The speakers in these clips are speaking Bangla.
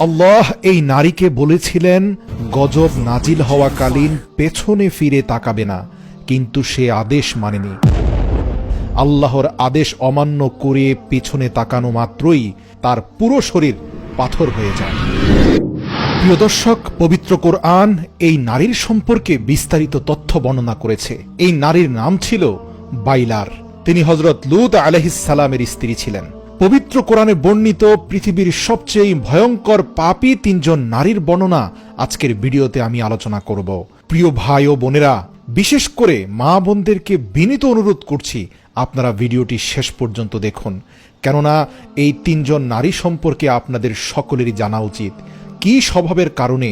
আল্লাহ এই নারীকে বলেছিলেন গজব নাজিল হওয়াকালীন পেছনে ফিরে তাকাবে না, কিন্তু সে আদেশ মানেনি। আল্লাহর আদেশ অমান্য করে পেছনে তাকানো মাত্রই তার পুরো শরীর পাথর হয়ে যায়। প্রিয় দর্শক, পবিত্র কোরআন এই নারীর সম্পর্কে বিস্তারিত তথ্য বর্ণনা করেছে। এই নারীর নাম ছিল বাইলার। তিনি হযরত লূত আলাইহিস সালামের স্ত্রী ছিলেন। পবিত্র কোরআনে বর্ণিত পৃথিবীর সবচেয়ে ভয়ঙ্কর পাপী ৩ জন নারীর বর্ণনা আজকের ভিডিওতে আমি আলোচনা করব। প্রিয় ভাই ও বোনেরা, বিশেষ করে মা বোনদেরকে বিনীত অনুরোধ করছি, আপনারা ভিডিওটি শেষ পর্যন্ত দেখুন, কেননা এই ৩ জন নারী সম্পর্কে আপনাদের সকলেরই জানা উচিত। কি স্বভাবের কারণে,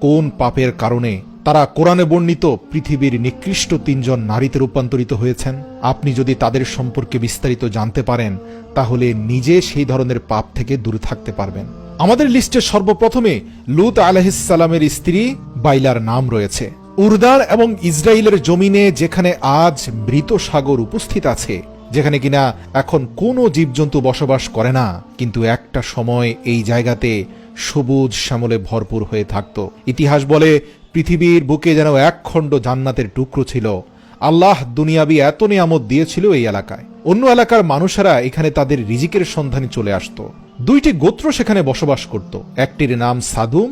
কোন পাপের কারণে তারা কোরআনে বর্ণিত পৃথিবীর নিকৃষ্ট ৩ জন নারীতে রূপান্তরিত হয়েছেন। আপনি যদি তাদের সম্পর্কে বিস্তারিত জানতে পারেন, তাহলে নিজে সেই ধরনের পাপ থেকে দূরে থাকতে পারবেন। আমাদের লিস্টে সর্বপ্রথমে লূত আলাইহিস সালামের স্ত্রী বাইলার নাম রয়েছে। উরদার এবং ইসরায়েলের জমিনে যেখানে আজ মৃত সাগর উপস্থিত আছে, যেখানে কিনা এখন কোনো জীবজন্তু বসবাস করে না, কিন্তু একটা সময় এই জায়গাতে সবুজ শ্যামলে ভরপুর হয়ে থাকত। ইতিহাস বলে পৃথিবীর বুকে যেন এক খণ্ড জান্নাতের টুকরো ছিল। আল্লাহ দুনিয়াবি এত নিয়ামত দিয়েছিল এই এলাকায়। অন্য এলাকার মানুষেরা এখানে তাদের রিজিকের সন্ধানে চলে আসত। 2টি গোত্র সেখানে বসবাস করত। একটির নাম সাদুম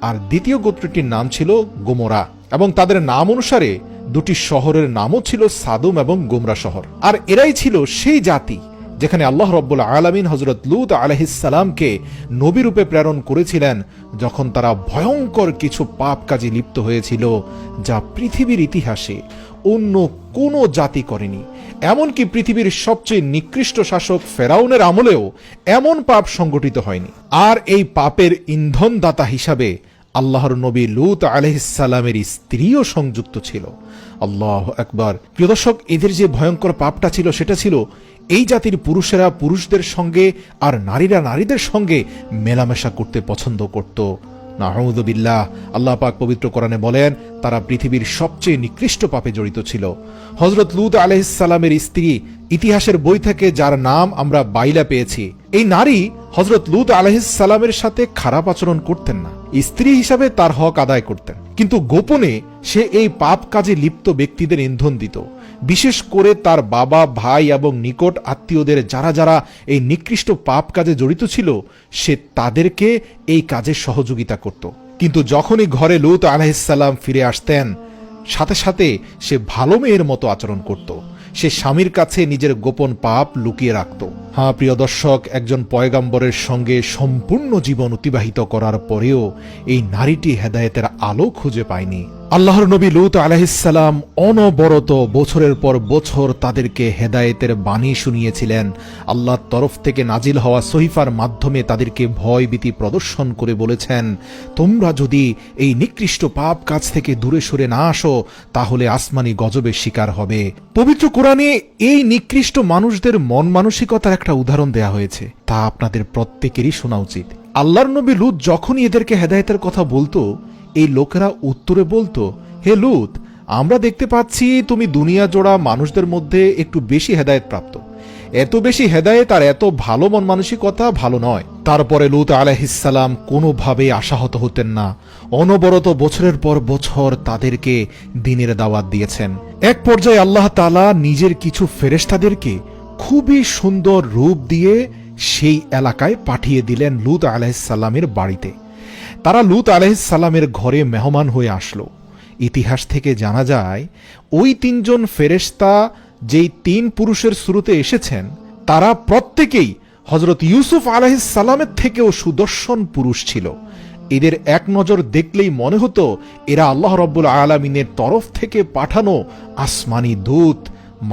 আর দ্বিতীয় গোত্রটির নাম ছিল গোমরা, এবং তাদের নাম অনুসারে 2টি শহরের নামও ছিল সাদুম এবং গোমরা শহর। আর এরাই ছিল সেই জাতি যেখানে আল্লাহ রাব্বুল আলামিন হযরত লূত আলাইহিস সালামকে নবী রূপে প্রেরণ করেছিলেন, যখন তারা ভয়ঙ্কর কিছু পাপ কাজে লিপ্ত হয়েছিল, যা পৃথিবীর ইতিহাসে অন্য কোনো জাতি করেনি। এমনকি পৃথিবীর সবচেয়ে নিকৃষ্ট শাসক ফেরাউনের আমলেও এমন পাপ সংগঠিত হয়নি। আর এই পাপের ইন্ধনদাতা হিসাবে আল্লাহর নবী লূত আলাইহিস সালামের স্ত্রীও সংযুক্ত ছিল। আল্লাহু আকবার। প্রিয় দর্শক, এদের যে ভয়ঙ্কর পাপটা ছিল, সেটা ছিল এই জাতির পুরুষেরা পুরুষদের সঙ্গে আর নারীরা নারীদের সঙ্গে মেলামেশা করতে পছন্দ করত। নাউযু বিল্লাহ। আল্লাহ পাক পবিত্র কোরআনে বলেন, তারা পৃথিবীর সবচেয়ে নিকৃষ্ট পাপে জড়িত ছিল। হযরত লূত আলাইহিস সালামের স্ত্রী, ইতিহাসের বই থেকে যার নাম আমরা বাইলা পেয়েছি, এই নারী হযরত লূত আলাইহিস সালামের সাথে খারাপ আচরণ করতেন না, স্ত্রী হিসাবে তার হক আদায় করতেন, কিন্তু গোপনে সে এই পাপ কাজে লিপ্ত ব্যক্তিদের ইন্ধন দিত। বিশেষ করে তার বাবা, ভাই এবং নিকট আত্মীয়দের যারা যারা এই নিকৃষ্ট পাপ কাজে জড়িত ছিল, সে তাদেরকে এই কাজে সহযোগিতা করত। কিন্তু যখনই ঘরে লূত আলাইহিস সালাম ফিরে আসতেন, সাথে সাথে সে ভালো মেয়ের মতো আচরণ করত। সে স্বামীর কাছে নিজের গোপন পাপ লুকিয়ে রাখত। হ্যাঁ প্রিয় দর্শক, একজন পয়গাম্বরের সঙ্গে সম্পূর্ণ জীবন অতিবাহিত করার পরেও এই নারীটি হেদায়েতের আলো খুঁজে পায়নি। আল্লাহর নবী লূত আলাইহিস সালাম অনবরত বছরের পর বছর তাদেরকে হেদায়েতের বাণী শুনিয়েছিলেন। আল্লাহর তরফ থেকে নাজিল হওয়া সহিফার মাধ্যমে তাদেরকে ভয় ভীতি প্রদর্শন করে বলেছেন, তোমরা যদি এই নিকৃষ্ট পাপ কাজ থেকে দূরে সরে না আসো, তাহলে আসমানি গজবের শিকার হবে। পবিত্র কোরআনে এই নিকৃষ্ট মানুষদের মন মানসিকতার একটা উদাহরণ দেয়া হয়েছে, তা আপনাদের প্রত্যেকেরই শোনা উচিত। আল্লাহর নবী লূত যখনই এদেরকে হেদায়েতের কথা বলতো, এই লোকেরা উত্তরে বলতো, হে লূত, আমরা দেখতে পাচ্ছি তুমি দুনিয়া জোড়া মানুষদের মধ্যে একটু বেশি হেদায়েত প্রাপ্ত। এত বেশি হেদায়েত আর এত ভালো মন মানসিকতা ভালো নয়। তারপরে লূত আলাইহিস সালাম কোনোভাবে আশাহত হতেন না। অনবরত বছরের পর বছর তাদেরকে দ্বীনের দাওয়াত দিয়েছেন। এক পর্যায়ে আল্লাহ তাআলা নিজের কিছু ফেরেশতাদেরকে খুবই সুন্দর রূপ দিয়ে সেই এলাকায় পাঠিয়ে দিলেন লূত আলাইহিস সালামের বাড়িতে। তারা লূত আলাইহিস সালামের ঘরে মেহমান হয়ে আসলো। ইতিহাস থেকে জানা যায়, ওই 3 জন ফেরেশতা যেই 3 পুরুষের শুরুতে এসেছেন, তারা প্রত্যেকেই হযরত ইউসুফ আলাইহিস সালামের থেকেও সুদর্শন পুরুষ ছিল। এদের এক নজর দেখলেই মনে হতো এরা আল্লাহ রাব্বুল আলামিনের তরফ থেকে পাঠানো আসমানি দূত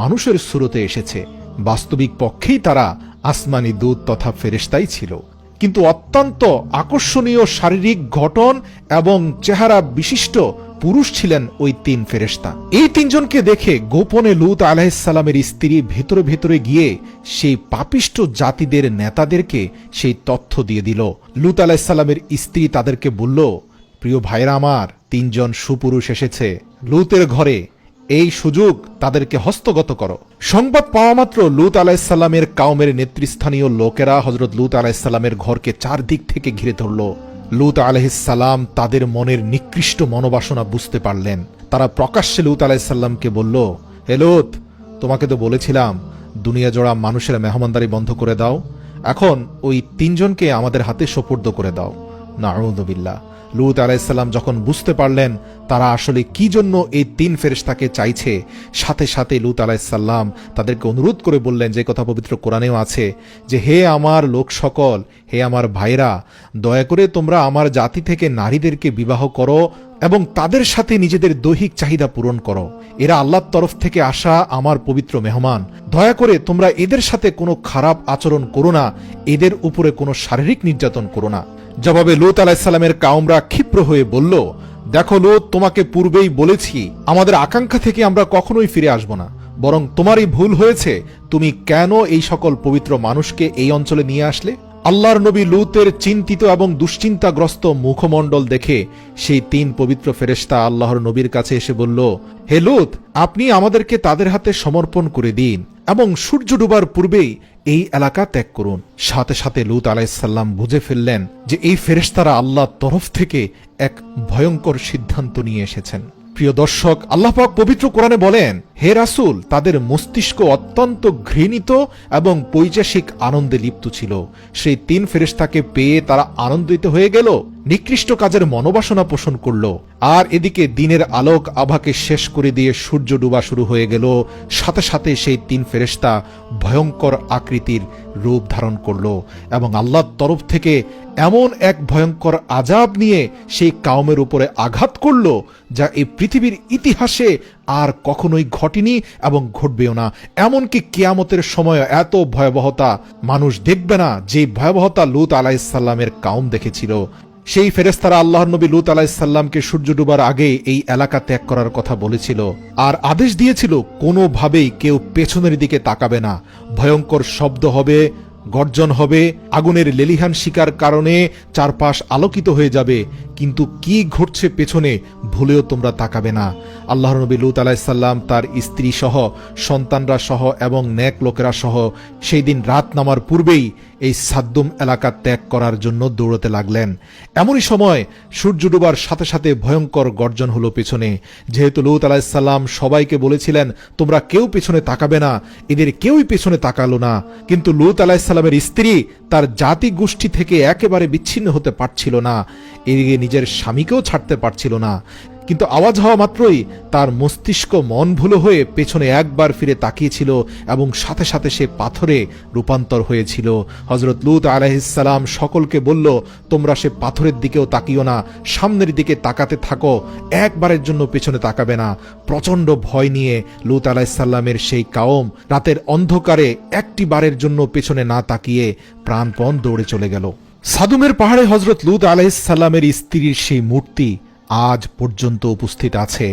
মানুষের শুরুতে এসেছে। বাস্তবিক পক্ষেই তারা আসমানি দূত তথা ফেরেশতাই ছিল, কিন্তু অত্যন্ত আকর্ষণীয় শারীরিক গঠন এবং চেহারা বিশিষ্ট পুরুষ ছিলেন ওই 3 ফেরেশতা। এই 3 জনকে দেখে গোপনে লূত আলাইহিস সালামের স্ত্রী ভেতরে ভেতরে গিয়ে সেই পাপিষ্ট জাতিদের নেতাদেরকে সেই তথ্য দিয়ে দিল। লূত আলাইহিস সালামের স্ত্রী তাদেরকে বলল, প্রিয় ভাইরা আমার, 3 জন সুপুরুষ এসেছে লূতের ঘরে, এই সুযোগ তাদেরকে হস্তগত করো। সংবাদ পাওয়া মাত্র লূত আলাইহিস সালামের কওমের নেতৃস্থানীয় লোকেরা হযরত লূত আলাইহিস সালামের ঘরকে চারদিক থেকে ঘিরে ধরল। লূত আলাইহিস সালাম তাদের মনের নিকৃষ্ট মনোবাসনা বুঝতে পারলেন। তারা প্রকাশ্যে লূত আলাইহিস সালামকে বলল, হে লূত, তোমাকে তো বলেছিলাম দুনিয়া জোড়া মানুষের মেহমানদারি বন্ধ করে দাও, এখন ওই 3 জনকে আমাদের হাতে সোপর্দ করে দাও। নাউযুবিল্লাহ। লূত আলাইহিস সালাম যখন বুঝতে পারলেন তারা আসলে কি জন্য এই 3 ফেরেশতাকে চাইছে, সাথে সাথে লূত আলাইহিস সালাম তাদেরকে অনুরোধ করে বললেন, যে কথা পবিত্র কোরআনেও আছে, যে হে আমার লোক সকল, হে আমার ভাইরা, দয়া করে তোমরা আমার জাতি থেকে নারীদেরকে বিবাহ করো এবং তাদের সাথে নিজেদের দৈহিক চাহিদা পূরণ করো। এরা আল্লাহর তরফ থেকে আসা আমার পবিত্র মেহমান। দয়া করে তোমরা এদের সাথে কোনো খারাপ আচরণ করো না, এদের উপরে কোনো শারীরিক নির্যাতন করো না। জবাবে লূত আলাইহিস সালামের কাউমরা ক্ষিপ্র হয়ে বলল, দেখো লূত, তোমাকে পূর্বেই বলেছি আমাদের আকাঙ্ক্ষা থেকে আমরা কখনোই ফিরে আসব না, বরং তোমারই ভুল হয়েছে। তুমি কেন এই সকল পবিত্র মানুষকে এই অঞ্চলে নিয়ে আসলে? আল্লাহর নবী লূতের চিন্তিত এবং দুশ্চিন্তাগ্রস্ত মুখমণ্ডল দেখে সেই 3 পবিত্র ফেরেশতা আল্লাহর নবীর কাছে এসে বলল, হে লূত, আপনি আমাদেরকে তাদের হাতে সমর্পণ করে দিন এবং সূর্য ডুবার পূর্বেই এই এলাকা ত্যাগ করুন। সাথে সাথে লূত আলাইহিস সালাম বুঝে ফেললেন যে এই ফেরেশতারা আল্লাহর তরফ থেকে এক ভয়ঙ্কর সিদ্ধান্ত নিয়ে এসেছেন। প্রিয় দর্শক, আল্লাহ পাক পবিত্র কোরআনে বলেন, হে রাসূল, তাদের মস্তিষ্ক অত্যন্ত ঘৃণিত এবং পৈশাসিক আনন্দে লিপ্ত ছিল। সেই 3 ফেরেশতাকে পেয়ে তারা আনন্দিত হয়ে গেল, নিকৃষ্ট কাজের মনোবাসনা পোষণ করল। আর এদিকে দিনের আলোক আভাকে শেষ করে দিয়ে সূর্য ডুবা শুরু হয়ে গেল। সাথে সাথে সেই 3 ফেরেশতা ভয়ঙ্কর আকৃতির রূপ ধারণ করল এবং আল্লাহর তরফ থেকে এমন এক ভয়ঙ্কর আযাব নিয়ে সেই কাউমের উপরে আঘাত করল, যা এই পৃথিবীর ইতিহাসে আর কখনোই ঘটেনি এবং ঘটবেও না। এমনকি কিয়ামতের সময় এত ভয়াবহতা মানুষ দেখবে না, যে ভয়াবহতা লূত আলাইহিস সালামের কাউম দেখেছিল। সেই ফেরেশতারা আল্লাহর নবী লূত আলাইহিস সালামকে সূর্য ডুবার আগে এই এলাকা ত্যাগ করার কথা বলেছিল আর আদেশ দিয়েছিল কোনোভাবেই কেউ পেছনের দিকে তাকাবে না। ভয়ঙ্কর শব্দ হবে, গর্জন হবে, আগুনের লেলিহান শিকার কারণে চারপাশ আলোকিত হয়ে যাবে, কিন্তু কি ঘটছে পেছনে ভুলেও তোমরা তাকাবে না। আল্লাহর নবী লূত আলাইহিস সালাম তার স্ত্রী সহ, সন্তানরা সহ এবং নেক লোকেরা সহ সেই দিন রাত নামার পূর্বেই এই সাদ্দুম এলাকা ত্যাগ করার জন্য দৌড়তে লাগলেন। এমনই সময় সূর্য ডুবার সাথে সাথে ভয়ঙ্কর গর্জন হলো পেছনে। যেহেতু লূত আলাইহিস সালাম সবাইকে বলেছিলেন তোমরা কেউ পেছনে তাকাবে না, এদের কেউই পেছনে তাকালো না। কিন্তু লূত আলাইহিস সালামের স্ত্রী তার জাতি গোষ্ঠী থেকে একেবারে বিচ্ছিন্ন হতে পারছিল না, এদিকে নিজের স্বামীকেও ছাড়তে পারছিল না। কিন্তু আওয়াজ হওয়া মাত্রই তার মস্তিষ্ক মন ভুলো হয়ে পেছনে একবার ফিরে তাকিয়েছিল এবং সাথে সাথে সে পাথরে রূপান্তর হয়েছিল। হযরত লূত আলাইহিস সালাম সকলকে বলল, তোমরা সে পাথরের দিকেও তাকিও না, সামনের দিকে তাকাতে থাকো, একবারের জন্য পেছনে তাকাবে না। প্রচন্ড ভয় নিয়ে লূত আলাইহিস সালামের সেই কাওম রাতের অন্ধকারে একটি বারের জন্য পেছনে না তাকিয়ে প্রাণপণ দৌড়ে চলে গেল। সাদুমের পাহাড়ে হযরত লূত আলাইহিস সালামের স্ত্রীর সেই মূর্তি আজ পর্যন্ত উপস্থিত আছে।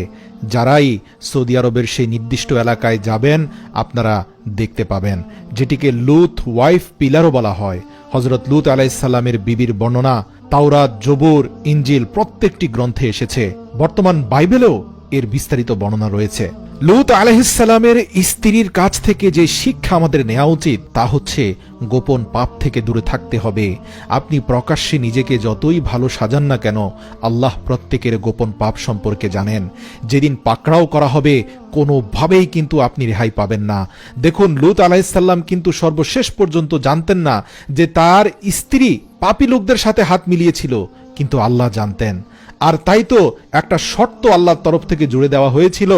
যারাই সৌদি আরবের সেই নির্দিষ্ট এলাকায় যাবেন আপনারা দেখতে পাবেন, যেটিকে লূত ওয়াইফ পিলারও বলা হয়। হযরত লূত আলাইহিস সালামের বিবির বর্ণনা তাওরাত, জবুর, ইনজিল প্রত্যেকটি গ্রন্থে এসেছে। বর্তমান বাইবেলেও এর বিস্তারিত বর্ণনা রয়েছে। লূত আলাইহিস সালামের স্ত্রীর কাছ থেকে যে শিক্ষা আমাদের নেওয়া উচিত তা হচ্ছে গোপন পাপ থেকে দূরে থাকতে হবে। আপনি প্রকাশ্যে নিজেকে যতই ভালো সাজান না কেন, আল্লাহ প্রত্যেকের গোপন পাপ সম্পর্কে জানেন। যেদিন পাকড়াও করা হবে কোনোভাবেই কিন্তু আপনি রেহাই পাবেন না। দেখুন, লূত আলাইহিস সালাম কিন্তু সর্বশেষ পর্যন্ত জানতেন না যে তার স্ত্রী পাপী লোকদের সাথে হাত মিলিয়েছিল, কিন্তু আল্লাহ জানতেন। আর তাই তো একটা শর্ত আল্লাহর তরফ থেকে জুড়ে দেওয়া হয়েছিল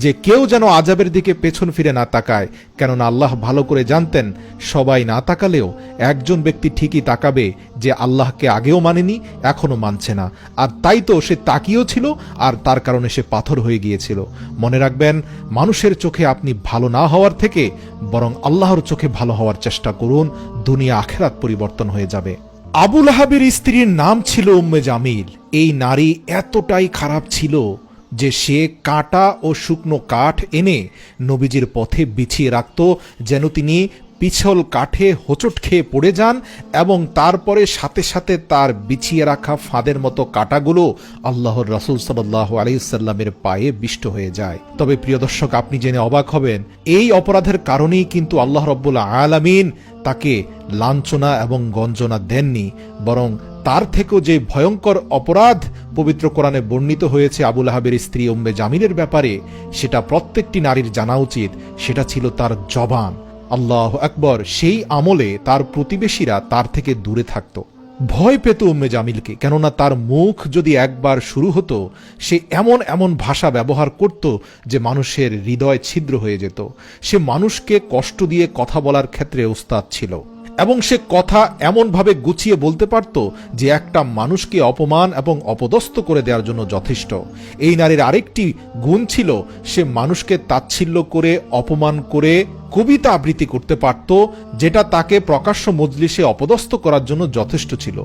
যে কেউ যেন আযাবের দিকে পেছন ফিরে না তাকায়, কেননা আল্লাহ ভালো করে জানতেন সবাই না তাকালেও একজন ব্যক্তি ঠিকই তাকাবে যে আল্লাহকে আগেও মানেনি, এখনো মানছে না। আর তাই তো সে তাকিয়েও ছিল আর তার কারণে সে পাথর হয়ে গিয়েছিল। মনে রাখবেন, মানুষের চোখে আপনি ভালো না হওয়ার থেকে বরং আল্লাহর চোখে ভালো হওয়ার চেষ্টা করুন, দুনিয়া আখিরাত পরিবর্তন হয়ে যাবে। আবু লাহাবের স্ত্রীর নাম ছিল উম্মে জামিল। এই নারী এতটাই খারাপ ছিল যে সে কাঁটা ও শুকনো কাঠ এনে নবীজির পথে বিছিয়ে রাখত, যেন তিনি পিছল কাঠে হোঁচট খেয়ে পড়ে যান এবং তারপরে সাথে সাথে তার বিছিয়ে রাখা ফাঁদের মতো কাঁটাগুলো আল্লাহর রাসূল সাল্লাল্লাহু আলাইহি সাল্লামের পায়ে বিষ্ট হয়ে যায়। তবে প্রিয় দর্শক, আপনি জেনে অবাক হবেন, এই অপরাধের কারণেই কিন্তু আল্লাহ রাব্বুল আলামিন তাকে লাঞ্ছনা এবং গঞ্জনা দেননি, বরং তার থেকেও যে ভয়ঙ্কর অপরাধ পবিত্র কোরআনে বর্ণিত হয়েছে আবু লাহাবের স্ত্রী উম্মে জামিলের ব্যাপারে, সেটা প্রত্যেকটি নারীর জানা উচিত। সেটা ছিল তার জবান। আল্লাহু আকবার। সেই আমলে তার প্রতিবেশীরা তার থেকে দূরে থাকত, ভয় পেত উম্মে জামিলকে। কেননা তার মুখ যদি একবার শুরু হতো, সে এমন এমন ভাষা ব্যবহার করত যে মানুষের হৃদয় ছিদ্র হয়ে যেত। সে মানুষকে কষ্ট দিয়ে কথা বলার ক্ষেত্রে ওস্তাদ ছিল, এবং সে কথা এমনভাবে গুছিয়ে বলতে পারত যে একটা মানুষকে অপমান এবং অপদস্থ করে দেওয়ার জন্য যথেষ্ট। এই নারীর আরেকটি গুণ ছিল, সে মানুষকে তাচ্ছিল্য করে, অপমান করে কবিতা আবৃত্তি করতে পারত, যেটা তাকে প্রকাশ্য মজলিসে অপদস্থ করার জন্য যথেষ্ট ছিল।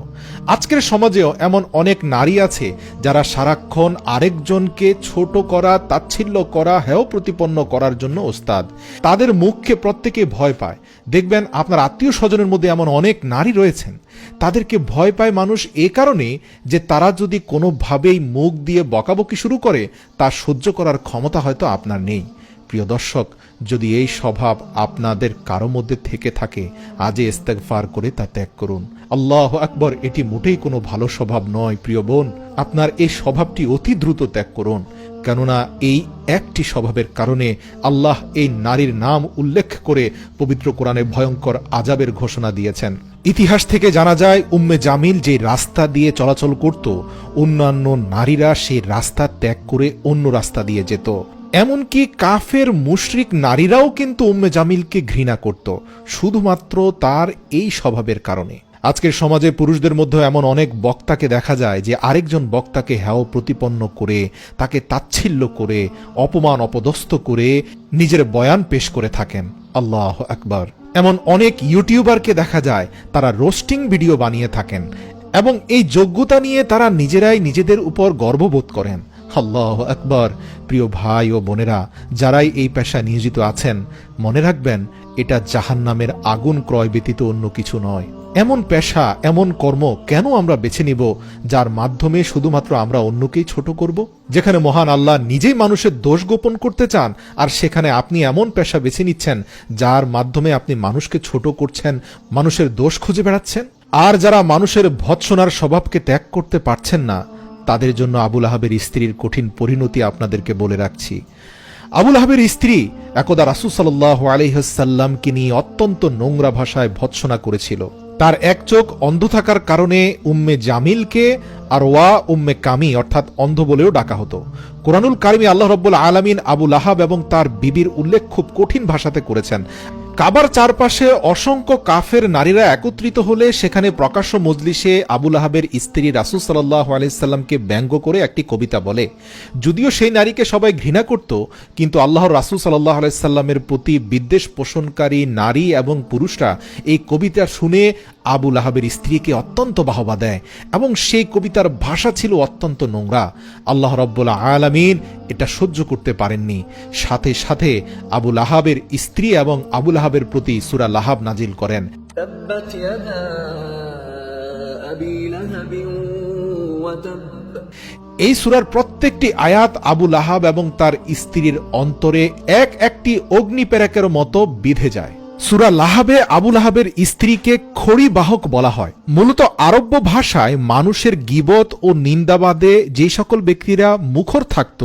আজকের সমাজেও এমন অনেক নারী আছে যারা সারাক্ষণ আরেকজনকে ছোট করা, তাচ্ছিল্য করা, হেয় প্রতিপন্ন করার জন্য ওস্তাদ। তাদের মুখকে প্রত্যেকে ভয় পায়। দেখবেন আপনার আত্মীয় স্বজনের মধ্যে এমন অনেক নারী রয়েছেন, তাদেরকে ভয় পায় মানুষ এ কারণে যে তারা যদি কোনোভাবেই মুখ দিয়ে বকাবকি শুরু করে, তা সহ্য করার ক্ষমতা হয়তো আপনার নেই। প্রিয় দর্শক, যদি এই স্বভাব আপনাদের কারো মধ্যে থেকে থাকে, আজই ইস্তেগফার করে তা ত্যাগ করুন। আল্লাহু আকবার। এটি মোটেই কোনো ভালো স্বভাব নয়। প্রিয় বোন, আপনার এই স্বভাবটি অতি দ্রুত ত্যাগ করুন। কেননা এই একটি স্বভাবের কারণে আল্লাহ এই নারীর নাম উল্লেখ করে পবিত্র কোরআনে ভয়ঙ্কর আযাবের ঘোষণা দিয়েছেন। ইতিহাস থেকে জানা যায়, উম্মে জামিল যে রাস্তা দিয়ে চলাচল করত, অন্যান্য নারীরা সেই রাস্তা ত্যাগ করে অন্য রাস্তা দিয়ে যেত। এমনকি কাফের মুশরিক নারীরাও কিন্তু উম্মে জামিলকে ঘৃণা করত, শুধুমাত্র তার এই স্বভাবের কারণে। আজকের সমাজে পুরুষদের মধ্যে এমন অনেক বক্তাকে দেখা যায় যে আরেকজন বক্তাকে হেয় প্রতিপন্ন করে, তাকে তাচ্ছিল্য করে, অপমান অপদস্থ করে নিজের বয়ান পেশ করে থাকেন। আল্লাহু আকবার। এমন অনেক ইউটিউবারকে দেখা যায়, তারা রোস্টিং ভিডিও বানিয়ে থাকেন এবং এই যোগ্যতা নিয়ে তারা নিজেরাই নিজেদের উপর গর্ববোধ করেন। আল্লাহু আকবার। প্রিয় ভাই ও বোনেরা, যারাই এই পেশায় নিয়োজিত আছেন, মনে রাখবেন, এটা জাহান্নামের আগুন ক্রয় ব্যতীত অন্য কিছু নয়। এমন পেশা, এমন কর্ম কেন আমরা বেছে নিব যার মাধ্যমে শুধুমাত্র আমরা অন্যকেই ছোট করব? যেখানে মহান আল্লাহ নিজেই মানুষের দোষ গোপন করতে চান, আর সেখানে আপনি এমন পেশা বেছে নিচ্ছেন যার মাধ্যমে আপনি মানুষকে ছোট করছেন, মানুষের দোষ খুঁজে বেড়াচ্ছেন। আর যারা মানুষের ভৎসনার স্বভাবকে ত্যাগ করতে পারছেন না, তাদের জন্য আবু লাহাবের স্ত্রীর কঠিন পরিণতি আপনাদেরকে বলে রাখছি। আবু লাহাবের স্ত্রী একদা রাসূল সাল্লাল্লাহু আলাইহি ওয়াসাল্লামকে নিয়ে অত্যন্ত নোংরা ভাষায় ভৎসনা করেছিল। তার এক চোখ অন্ধ থাকার কারণে উম্মে জামিলকে আর ওয়া উম্মে কামি অর্থাৎ অন্ধ বলেও ডাকা হতো। কোরআনুল কারিমে আল্লাহ রাব্বুল আলামিন আবু লাহাব এবং তার বিবির উল্লেখ খুব কঠিন ভাষাতে করেছেন। কাবার চারপাশে অসংখ্য কাফের নারীরা একত্রিত হলে সেখানে প্রকাশ্য মজলিসে আবু লাহাবের স্ত্রী রাসূল সাল্লাল্লাহু আলাইহি সাল্লামকে ব্যঙ্গ করে একটি কবিতা বলে। যদিও সেই নারীকে সবাই ঘৃণা করত, কিন্তু আল্লাহর রাসূল সাল্লাল্লাহু আলাইহি সাল্লামের প্রতি বিদ্বেষ পোষণকারী নারী এবং পুরুষরা এই কবিতা শুনে আবু লাহাবের স্ত্রীকে অত্যন্ত বাহবা দেয়, এবং সেই কবিতার ভাষা ছিল অত্যন্ত নোংরা। আল্লাহ রাব্বুল আলামিন এটা সহ্য করতে পারেননি। সাথে সাথে আবু লাহাবের স্ত্রী এবং আবু লাহাবের প্রতি সূরা লাহাব নাজিল করেন। তাব্বাত ইয়াদা আবি লাহাবিন ওয়া তাব। এই সূরার প্রত্যেকটি আয়াত আবু লাহাব এবং তার স্ত্রীর অন্তরে এক একটি অগ্নিপেরাকের মতো বিঁধে যায়। সূরা লাহাবে আবু লাহাবের স্ত্রীকে খড়ি বাহক বলা হয়। মূলত আরব্য ভাষায় মানুষের গীবত ও নিন্দাবাদে যে সকল ব্যক্তিরা মুখর থাকত,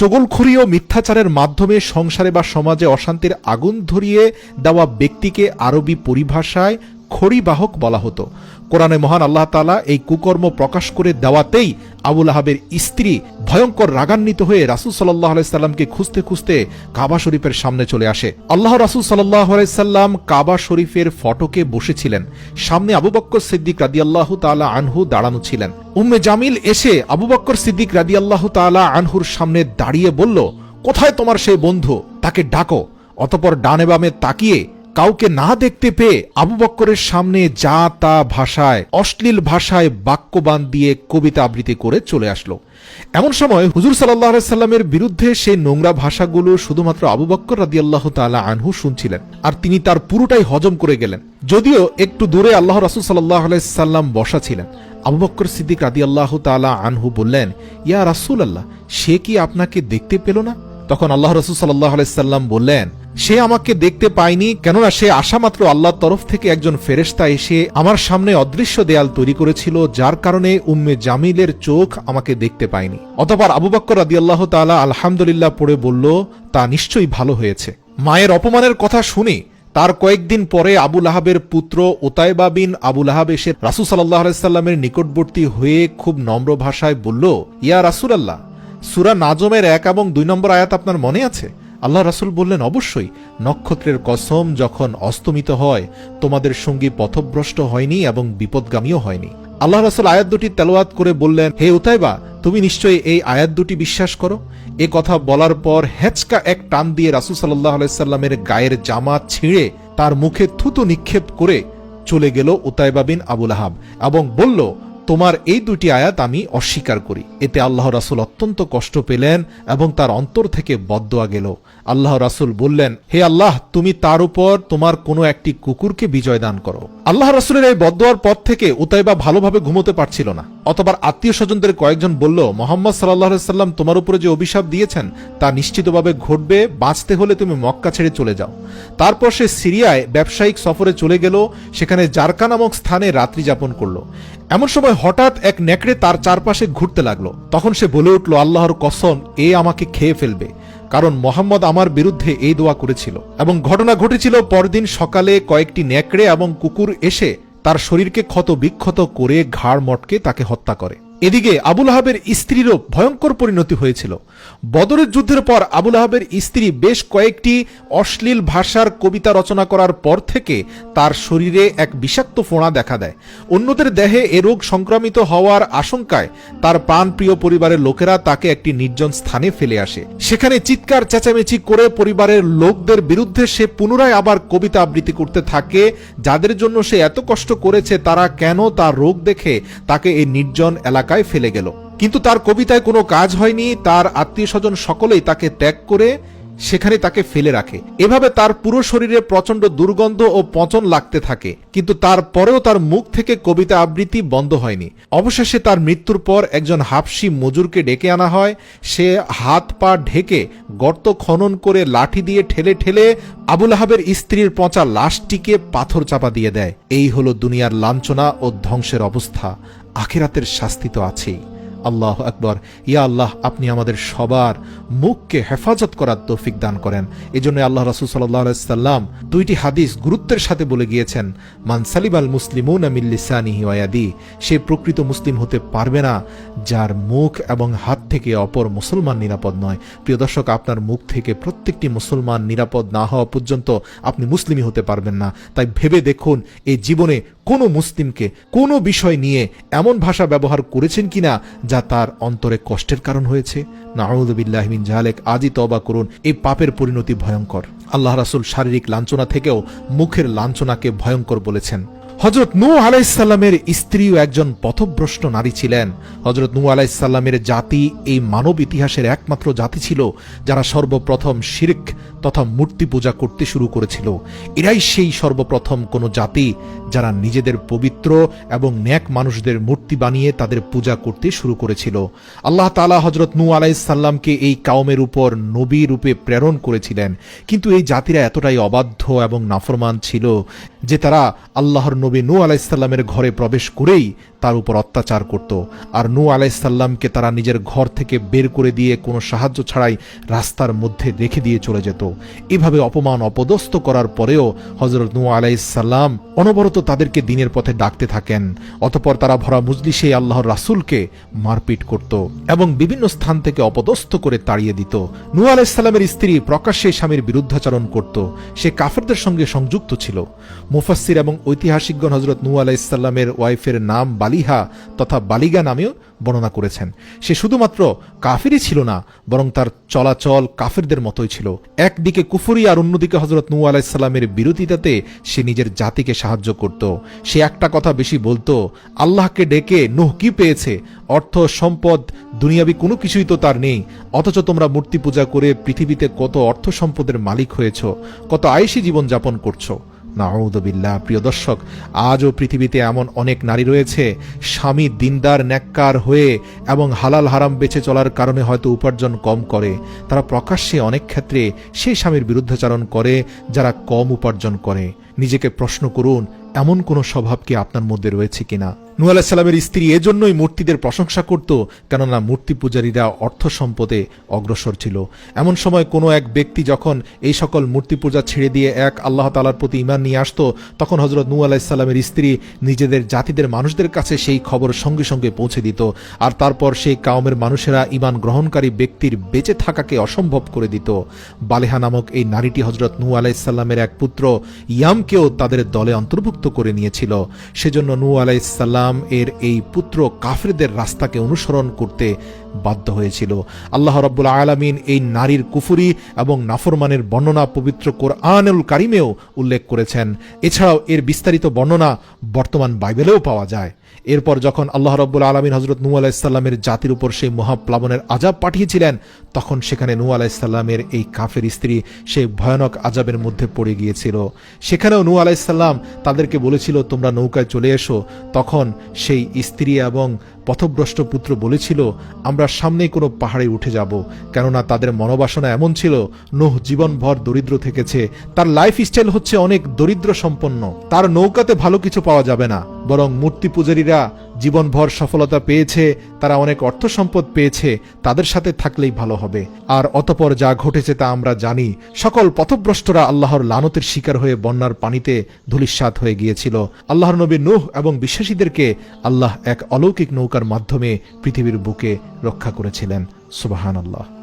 চগলখড়ি ও মিথ্যাচারের মাধ্যমে সংসারে বা সমাজে অশান্তির আগুন ধরিয়ে দেওয়া ব্যক্তিকে আরবি পরিভাষায় খড়ি বাহক বলা হতো। কোরআনে মহান আল্লাহ তাআলা এই কুকর্ম প্রকাশ করে দেওয়াতেই আবু লাহাবের স্ত্রী ভয়ঙ্কর রাগান্বিত হয়ে রাসূল সাল্লাল্লাহু আলাইহি সাল্লামকে খুঁজতে খুঁজতে কাবা শরীফের সামনে চলে আসে। আল্লাহ রাসূল সাল্লাল্লাহু আলাইহি সাল্লাম কাবা শরীফের ফটকে বসেছিলেন, সামনে আবু বকর সিদ্দিক রাদিয়াল্লাহু তাআলা আনহু দাঁড়ানো ছিলেন। উম্মে জামিল এসে আবু বকর সিদ্দিক রাদিয়াল্লাহু তাআলা আনহুর সামনে দাঁড়িয়ে বলল, কোথায় তোমার সেই বন্ধু? তাকে ডাকো। অতঃপর ডানে বামে তাকিয়ে কাউকে না দেখতে পেয়ে আবু বকরের সামনে যা তা ভাষায়, অশ্লীল ভাষায় বাক্যবান দিয়ে কবিতা আবৃত্তি করে চলে আসলো। এমন সময় হুজুর সাল্লাল্লাহু আলাইহি সাল্লামের বিরুদ্ধে সেই নোংরা ভাষাগুলো শুধুমাত্র আবু বকর রাদিয়াল্লাহু তাআলা আনহু শুনছিলেন, আর তিনি তার পুরোটাই হজম করে গেলেন। যদিও একটু দূরে আল্লাহ রাসূল সাল্লাল্লাহু আলাইহি সাল্লাম বসা ছিলেন। আবু বকর সিদ্দিক রাদিয়াল্লাহু তাআলা আনহু বললেন, ইয়া রাসূলুল্লাহ, সে কি আপনাকে দেখতে পেল না? তখন আল্লাহ রাসূল সাল্লাল্লাহু আলাইহি সাল্লাম বললেন, সে আমাকে দেখতে পায়নি, কেননা সে আশামাত্র আল্লাহর তরফ থেকে একজন ফেরেশতা এসে আমার সামনে অদৃশ্য দেয়াল তৈরি করেছিল, যার কারণে উম্মে জামিলের চোখ আমাকে দেখতে পায়নি। অতঃপর আবু বকর রাদিয়াল্লাহু তাআলা আলহামদুলিল্লাহ পড়ে বলল, তা নিশ্চয়ই ভালো হয়েছে। মায়ের অপমানের কথা শুনে তার কয়েকদিন পরে আবু লাহাবের পুত্র উতাইবা বিন আবু লাহাব এসে রাসূল সাল্লাল্লাহু আলাইহি সাল্লামের নিকটবর্তী হয়ে খুব নম্র ভাষায় বলল, ইয়া রাসূলুল্লাহ, সূরা নাজমের 1 এবং 2 নম্বর আয়াত আপনার মনে আছে? আল্লাহ রাসূল বললেন, অবশ্যই। নক্ষত্রের কসম, যখন অস্তমিত হয় তোমাদের সঙ্গী পথভ্রষ্ট হয়নি এবং বিপদগামীও হয়নি। আল্লাহ রাসূল আয়াত দুটি তেলাওয়াত করে বললেন, হে উতাইবা, তুমি নিশ্চয়ই এই আয়াত দুটি বিশ্বাস করো। এ কথা বলার পর হেঁচকা এক টান দিয়ে রাসূল সাল্লাল্লাহু আলাইহি সাল্লামের গায়ের জামা ছিঁড়ে তার মুখে থুতু নিক্ষেপ করে চলে গেল উতাইবা বিন আবু লাহাব এবং বলল, তোমার এই দুটি আয়াত আমি অস্বীকার করি। এতে আল্লাহ রাসূল অত্যন্ত কষ্ট পেলেন এবং তার অন্তর থেকে বদদোয়া গেল। আল্লাহ রাসূল বললেন, হে আল্লাহ, তুমি তার উপর তোমার কোনো একটি কুকুরকে বিজয় দান করো। আল্লাহ রাসূলের এই বদদোয়ার পর থেকে উতাইবা ভালোভাবে ঘুমোতে পারছিল না। অতঃপর আত্মীয় স্বজনদের কয়েকজন বলল, মুহাম্মদ সাল্লাল্লাহু আলাইহি সাল্লাম তোমার উপরে যে অভিশাপ দিয়েছেন তা নিশ্চিতভাবে ঘটবে, বাঁচতে হলে তুমি মক্কা ছেড়ে চলে যাও। তারপর সে সিরিয়ায় ব্যবসায়িক সফরে চলে গেল, সেখানে জারকা নামক স্থানে রাত্রি যাপন করলো। এমন সময় হঠাৎ এক নেকড়ে তার চারপাশে ঘুরতে লাগলো। তখন সে বলে উঠল, আল্লাহর কসম, এ আমাকে খেয়ে ফেলবে, কারণ মোহাম্মদ আমার বিরুদ্ধে এই দোয়া করেছিল। এবং ঘটনা ঘটেছিল, পরদিন সকালে কয়েকটি নেকড়ে এবং কুকুর এসে তার শরীরকে ক্ষত বিক্ষত করে ঘাড় মটকে তাকে হত্যা করে। এদিকে আবু লাহাবের স্ত্রীরও ভয়ঙ্কর পরিণতি হয়েছিল। বদরের যুদ্ধের পর আবু লাহাবের স্ত্রী বেশ কয়েকটি অশ্লীল ভাষার কবিতা রচনা করার পর থেকে তার শরীরে এক বিষাক্ত ফোঁড়া দেখা দেয়। অন্যদের দেহে এ রোগ সংক্রামিত হওয়ার আশঙ্কায় তার প্রাণপ্রিয় পরিবারের লোকেরা তাকে একটি নির্জন স্থানে ফেলে আসে। সেখানে চিৎকার চেঁচামেচি করে পরিবারের লোকদের বিরুদ্ধে সে পুনরায় আবার কবিতা আবৃত্তি করতে থাকে। যাদের জন্য সে এত কষ্ট করেছে তারা কেন তার রোগ দেখে তাকে এই নির্জন এলাকায় ফেলে গেল। কিন্তু তার কবিতায় কোনো কাজ হয়নি। তার আত্মীয় স্বজন সকলেই তাকে ত্যাগ করে সেখানে তাকে ফেলে রাখে। এভাবে তার পুরো শরীরে প্রচন্ড দুর্গন্ধ ও পচন লাগতে থাকে, কিন্তু তারপরেও তার মুখ থেকে কবিতা আবৃত্তি বন্ধ হয়নি। অবশেষে তার মৃত্যুর পর একজন হাবশি মজুরকে ডেকে আনা হয়। সে হাত পা ঢেকে গর্ত খনন করে লাঠি দিয়ে ঠেলে ঠেলে আবু লাহাবের স্ত্রীর পচা লাশটিকে পাথর চাপা দিয়ে দেয়। এই হলো দুনিয়ার লাঞ্ছনা ও ধ্বংসের অবস্থা। আখিরাতের শাস্তি তো আছেই। আল্লাহু আকবার। ইয়া আল্লাহ, আপনি আমাদের সবার মুখকে হেফাজত করার তৌফিক দান করেন। এজন্য আল্লাহ রাসূল সাল্লাল্লাহু আলাইহি সাল্লাম দুইটি হাদিস গুরুত্বের সাথে বলে গিয়েছেন, মান সালিবাল মুসলিমুনা মিন লিসানিহি ওয়া ইয়াদিহি, সে প্রকৃত মুসলিম হতে পারবে না যার মুখ এবং হাত থেকে অপর মুসলমান নিরাপদ নয়। প্রিয় দর্শক, আপনার মুখ থেকে প্রত্যেকটি মুসলমান নিরাপদ না হওয়া পর্যন্ত আপনি মুসলিমই হতে পারবেন না। তাই ভেবে দেখুন, এই জীবনে কোনো মুসলিমকে কোনো বিষয় নিয়ে এমন ভাষা ব্যবহার করেছেন কিনা যা তার অন্তরে কষ্টের কারণ হয়েছে। নাউযু বিল্লাহি মিন যালিক। আজই তওবা করুন, এই পাপের পরিণতি ভয়ঙ্কর। আল্লাহ রাসূল শারীরিক লাঞ্ছনা থেকেও মুখের লাঞ্ছনাকে ভয়ঙ্কর বলেছেন। হযরত নূহ আলাইহিস সালামের স্ত্রীও একজন পথভ্রষ্ট নারী ছিলেন। হযরত নূহ আলাইহিস সালামের জাতি এই মানব ইতিহাসের একমাত্র জাতি ছিল যারা সর্বপ্রথম শিরক তথা মূর্তি পূজা করতে শুরু করেছিল। এরাই সেই সর্বপ্রথম কোন জাতি যারা নিজেদের পবিত্র এবং নেক মানুষদের মূর্তি বানিয়ে তাদের পূজা করতে শুরু করেছিল। আল্লাহ তাআলা হযরত নূহ আলাইহিস সালামকে এই কওমের উপর নবী রূপে প্রেরণ করেছিলেন, কিন্তু এই জাতিরা এতটাই অবাধ্য এবং নাফরমান ছিল যে তারা আল্লাহর নবী নূহ আলাইহিস সালামের ঘরে প্রবেশ করেই তার উপর অত্যাচার করত। আর নূহ আলাইহিস সালামকে তারা নিজের ঘর থেকে বের করে দিয়ে কোনো সাহায্য ছাড়াই রাস্তার মধ্যে রেখে দিয়ে চলে যেত। এভাবে অপমান অপদস্থ করার পরেও হযরত নূহ আলাইহিস সালাম অনবরত তাদেরকে দ্বীনের পথে ডাকতে থাকেন। অতঃপর তারা ভরা মজলিসে আল্লাহর রাসূলকে মারপিট করত এবং বিভিন্ন স্থান থেকে অপদস্থ করে তাড়িয়ে দিত। নূহ আলাইহিস সালামের স্ত্রী প্রকাশ্যে স্বামীর বিরুদ্ধাচরণ করত। সে কাফেরদের সঙ্গে সংযুক্ত ছিল। মুফাসসির এবং ঐতিহাসিকগণ হযরত নূহ আলাইহিস সালামের ওয়াইফের নাম বালিহা তথা বালিগা নামেও বর্ণনা করেছেন। সে শুধুমাত্র কাফিরই ছিল না, বরং তার চলাচল কাফিরদের মতোই ছিল। একদিকে কুফরি আর অন্যদিকে হযরত নূহ আলাইহিস সালামের বিরোধিতাতে সে নিজের জাতিকে সাহায্য করত। সে একটা কথা বেশি বলতো, আল্লাহকে ডেকে নূহ কি পেয়েছে? অর্থ সম্পদ দুনিয়াবি কোনো কিছুই তো তার নেই, অথচ তোমরা মূর্তি পূজা করে পৃথিবীতে কত অর্থ সম্পদের মালিক হয়েছ, কত আয়েশি জীবন যাপন করছো। নাউযুবিল্লাহ। প্রিয় দর্শক, আজও পৃথিবীতে এমন অনেক নারী রয়েছে, স্বামী দিনদার নেককার হয়ে এবং হালাল হারাম বেঁচে চলার কারণে হয়তো উপার্জন কম করে, তারা প্রকাশ্যে অনেক ক্ষেত্রে সেই স্বামীর বিরুদ্ধাচরণ করে যারা কম উপার্জন করে। নিজেকে প্রশ্ন করুন, এমন কোনো স্বভাব কি আপনার মধ্যে রয়েছে কিনা? নূহ আলাইহিস সালামের স্ত্রী এজন্যই মূর্তিদের প্রশংসা করত, কেননা মূর্তি পূজারীরা অর্থ সম্পদে অগ্রসর ছিল। এমন সময় কোনো এক ব্যক্তি যখন এই সকল মূর্তি পূজা ছেড়ে দিয়ে এক আল্লাহ তাআলার প্রতি ঈমান নিয়ে আসতো, তখন হযরত নূহ আলাইহিস সালামের স্ত্রী নিজেদের জাতিদের মানুষদের কাছে সেই খবর সঙ্গে সঙ্গে পৌঁছে দিত, আর তারপর সেই কাওমের মানুষেরা ঈমান গ্রহণকারী ব্যক্তির বেঁচে থাকাকে অসম্ভব করে দিত। বালেহা নামক এই নারীটি হযরত নূহ আলাইহিস সালামের এক পুত্র ইয়ামকেও তাদের দলে অন্তর্ভুক্ত করে নিয়েছিল। সেজন্য নূহ আলাইহিস সালাম এর এই পুত্র কাফেরদের রাস্তাকে অনুসরণ করতে বাধ্য হয়েছিল। আল্লাহ রাব্বুল আলামিন এই নারীর কুফরি এবং নাফরমানের বর্ণনা পবিত্র কোরআনুল কারীমেও উল্লেখ করেছেন। এছাড়াও এর বিস্তারিত বর্ণনা বর্তমান বাইবেলেও পাওয়া যায়। এরপর যখন আল্লাহ রাব্বুল আলামিন হযরত নূহ আলাইহিস সালামের জাতির উপর সেই মহাপ্লাবনের আযাব পাঠিয়েছিলেন, তখন সেখানে নূহ আলাইহিস সালামের এই কাফের স্ত্রী সেই ভয়ানক আযাবের মধ্যে পড়ে গিয়েছিল। সেখানেও নূহ আলাইহিস সালাম তাদেরকে বলেছিল, তোমরা নৌকায় চলে এসো। তখন সেই স্ত্রী এবং পথভ্রষ্ট পুত্র বলেছিল, আমরা সামনেই কোনো পাহাড়ে উঠে যাব, কেননা তাদের মনোবাসনা এমন ছিল, নূহ জীবনভর দরিদ্র থেকেছে, তার লাইফস্টাইল হচ্ছে অনেক দরিদ্র সম্পন্ন, তার নৌকাতে ভালো কিছু পাওয়া যাবে না, বরং মূর্তি পূজারীরা জীবনভর সফলতা পেয়েছে, তারা অনেক অর্থ সম্পদ পেয়েছে, তাদের সাথে থাকলেই ভালো হবে। আর অতঃপর যা ঘটেছে তা আমরা জানি। সকল পথভ্রষ্টরা আল্লাহর লানতের শিকার হয়ে বন্যার পানিতে ধূলিসাৎ হয়ে গিয়েছিল। আল্লাহর নবী নূহ এবং বিশ্বাসীদেরকে আল্লাহ এক অলৌকিক নৌকার মাধ্যমে পৃথিবীর বুকে রক্ষা করেছিলেন। সুবহানাল্লাহ।